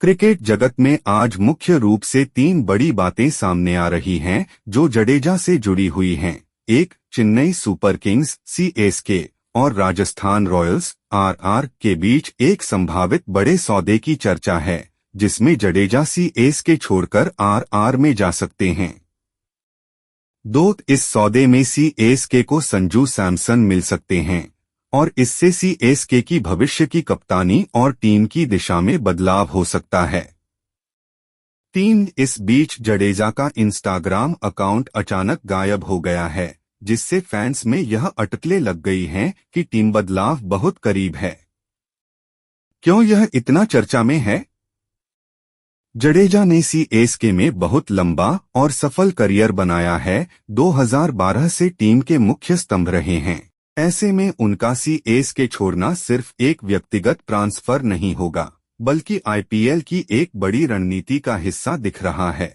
Cricket जगत में आज मुख्य रूप से तीन बड़ी बातें सामने आ रही हैं जो जडेजा से जुड़ी हुई हैं। एक, चेन्नई सुपर किंग्स (CSK) और राजस्थान रॉयल्स (RR) के बीच एक संभावित बड़े सौदे की चर्चा है, जिसमें जडेजा CSK छोड़कर RR में जा सकते हैं। दो, इस सौदे में CSK को संजू सैमसन मिल सकते हैं और इससे CSK की भविष्य की कप्तानी और टीम की दिशा में बदलाव हो सकता है। तीन, इस बीच जडेजा का इंस्टाग्राम अकाउंट अचानक गायब हो गया है, जिससे फैंस में यह अटकलें लग गई हैं कि टीम बदलाव बहुत करीब है। क्यों यह इतना चर्चा में है? जडेजा ने CSK में बहुत लंबा और सफल करियर बनाया है, 2012 से टीम के मुख्य स्तंभ रहे हैं। ऐसे में उनका CSK छोड़ना सिर्फ एक व्यक्तिगत ट्रांसफर नहीं होगा, बल्कि IPL की एक बड़ी रणनीति का हिस्सा दिख रहा है।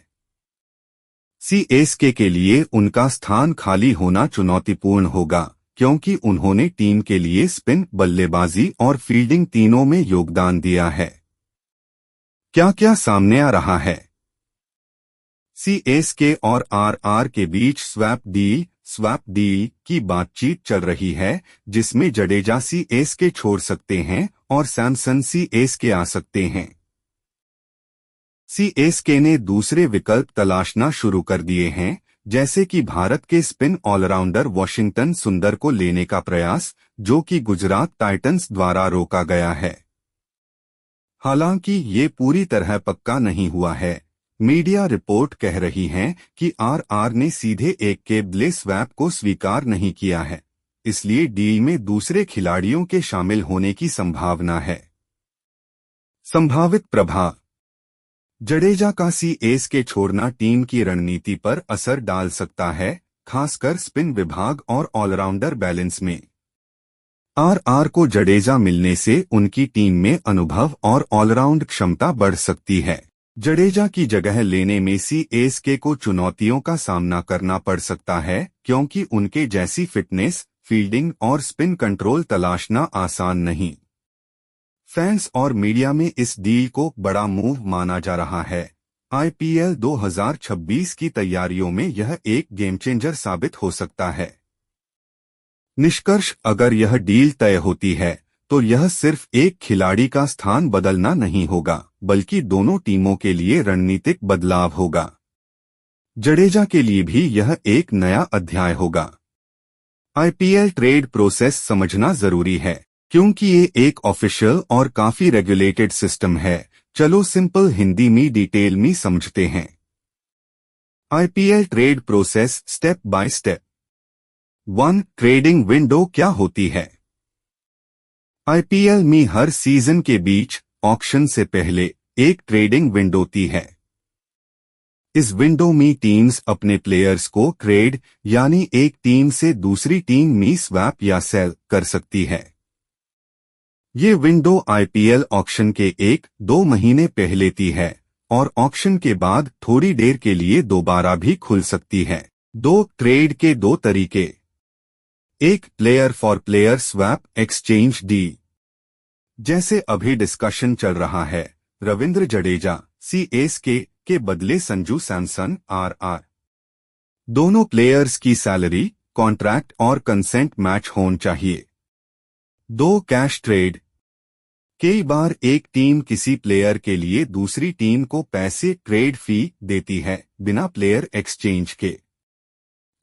CSK के लिए उनका स्थान खाली होना चुनौतीपूर्ण होगा, क्योंकि उन्होंने टीम के लिए स्पिन, बल्लेबाजी और फील्डिंग तीनों में योगदान दिया है। क्या क्या सामने आ रहा है? CSK और RR के बीच स्वैप डील की बातचीत चल रही है, जिसमें जडेजा CSK छोड़ सकते हैं और सैमसन CSK आ सकते हैं। CSK ने दूसरे विकल्प तलाशना शुरू कर दिए हैं, जैसे कि भारत के स्पिन ऑलराउंडर वाशिंगटन सुंदर को लेने का प्रयास, जो कि गुजरात टाइटंस द्वारा रोका गया है। हालांकि ये पूरी तरह पक्का नहीं हुआ है। मीडिया रिपोर्ट कह रही हैं कि RR ने सीधे एक केबल स्वैप को स्वीकार नहीं किया है, इसलिए डील में दूसरे खिलाड़ियों के शामिल होने की संभावना है। संभावित प्रभाव: जडेजा का CSK छोड़ना टीम की रणनीति पर असर डाल सकता है, खासकर स्पिन विभाग और ऑलराउंडर बैलेंस में। RR को जडेजा मिलने से उनकी टीम में अनुभव और ऑलराउंड क्षमता बढ़ सकती है। जडेजा की जगह लेने में CSK को चुनौतियों का सामना करना पड़ सकता है, क्योंकि उनके जैसी फिटनेस, फील्डिंग और स्पिन कंट्रोल तलाशना आसान नहीं। फैंस और मीडिया में इस डील को बड़ा मूव माना जा रहा है। IPL 2026 की तैयारियों में यह एक गेम चेंजर साबित हो सकता है। निष्कर्ष: अगर यह डील तय होती है, तो यह सिर्फ एक खिलाड़ी का स्थान बदलना नहीं होगा, बल्कि दोनों टीमों के लिए रणनीतिक बदलाव होगा। जडेजा के लिए भी यह एक नया अध्याय होगा। IPL ट्रेड प्रोसेस समझना जरूरी है, क्योंकि ये एक ऑफिशियल और काफी रेगुलेटेड सिस्टम है। चलो सिंपल हिंदी में डिटेल में समझते हैं। IPL trade process step by step. 1. Trading window क्या होती है? IPL में हर सीजन के बीच ऑक्शन से पहले एक ट्रेडिंग विंडो होती है। इस विंडो में टीम्स अपने प्लेयर्स को ट्रेड यानी एक टीम से दूसरी टीम में स्वैप या सेल कर सकती है। ये विंडो IPL ऑक्शन के 1-2 महीने पहले थी है और ऑक्शन के बाद थोड़ी देर के लिए दोबारा भी खुल सकती है। 2. ट्रेड के दो तरीके। एक, player for player swap exchange deal. जैसे अभी डिस्कशन चल रहा है, रविंद्र जडेजा CSK के बदले संजू सैमसन RR। दोनों प्लेयर्स की सैलरी, कॉन्ट्रैक्ट और कंसेंट मैच होना चाहिए। 2. Cash trade. कई बार एक टीम किसी प्लेयर के लिए दूसरी टीम को पैसे ट्रेड फी देती है, बिना प्लेयर एक्सचेंज के।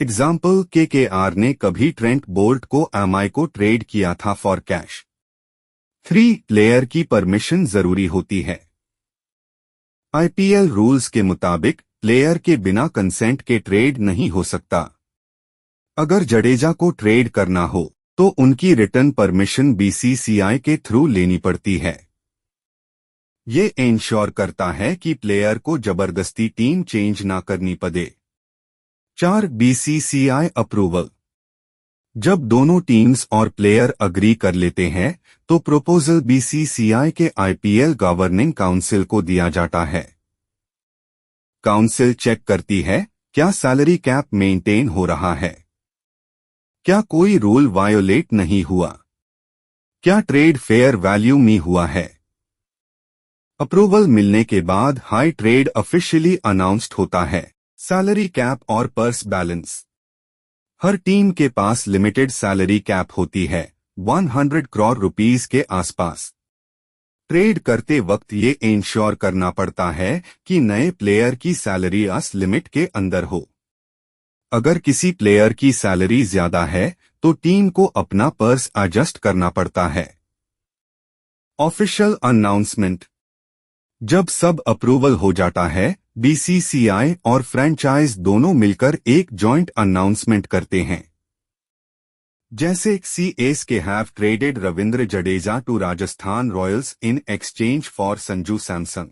एग्जाम्पल, KKR ने कभी ट्रेंट बोल्ट को MI को ट्रेड किया था फॉर कैश। 3. प्लेयर की परमिशन जरूरी होती है। IPL रूल्स के मुताबिक प्लेयर के बिना कंसेंट के ट्रेड नहीं हो सकता। अगर जडेजा को ट्रेड करना हो, तो उनकी रिटर्न परमिशन BCCI के थ्रू लेनी पड़ती है। ये इंश्योर करता है कि प्लेयर को जबरदस्ती टीम चेंज ना करनी पड़े। 4. BCCI approval. जब दोनों टीम्स और प्लेयर अग्री कर लेते हैं, तो प्रपोजल BCCI के IPL गवर्निंग काउंसिल को दिया जाता है। काउंसिल चेक करती है, क्या सैलरी कैप मेंटेन हो रहा है, क्या कोई रूल वायोलेट नहीं हुआ, क्या ट्रेड फेयर वैल्यू में हुआ है। अप्रूवल मिलने के बाद हाई ट्रेड ऑफिशियली अनाउंस्ड होता है। सैलरी कैप और पर्स बैलेंस। हर टीम के पास लिमिटेड सैलरी कैप होती है, 100 करोड़ रुपीस के आसपास। ट्रेड करते वक्त ये इंश्योर करना पड़ता है कि नए प्लेयर की सैलरी उस लिमिट के अंदर हो। अगर किसी प्लेयर की सैलरी ज्यादा है तो टीम को अपना पर्स एडजस्ट करना पड़ता है। Official announcement. जब सब अप्रूवल हो जाता है, बीसीसीआई और फ्रेंचाइज दोनों मिलकर एक जॉइंट अनाउंसमेंट करते हैं। जैसे CSK have traded Ravindra Jadeja to Rajasthan Royals in exchange for Sanju Samson.